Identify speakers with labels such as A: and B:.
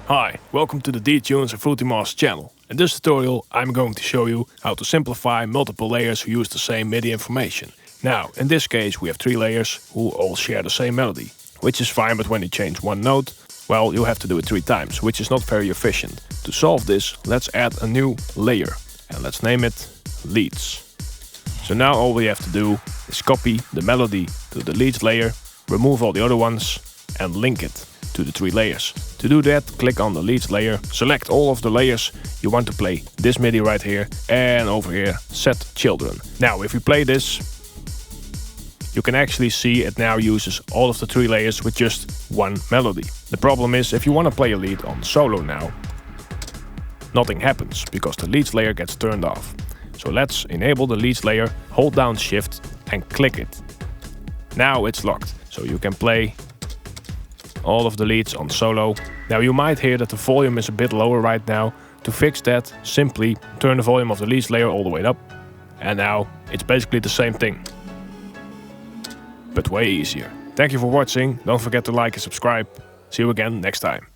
A: Hi, welcome to the d-tunez and Fruitymasterz channel. In this tutorial I'm going to show you how to simplify multiple layers who use the same MIDI information. Now, in this case we have 3 layers who all share the same melody, which is fine, but when you change one note, well, you have to do it 3 times, which is not very efficient. To solve this, let's add a new layer and let's name it leads. So now all we have to do is copy the melody to the leads layer, remove all the other ones and link it to the 3 layers. To do that, click on the leads layer, select all of the layers you want to play. This MIDI right here, and over here set children. Now if we play this, you can actually see it now uses all of the 3 layers with just one melody. The problem is, if you want to play a lead on solo now, nothing happens because the leads layer gets turned off. So let's enable the leads layer, hold down shift and click it. Now it's locked, so you can play all of the leads on solo. Now you might hear that the volume is a bit lower right now. To fix that, simply turn the volume of the leads layer all the way up. And now it's basically the same thing, but way easier. Thank you for watching. Don't forget to like and subscribe. See you again next time.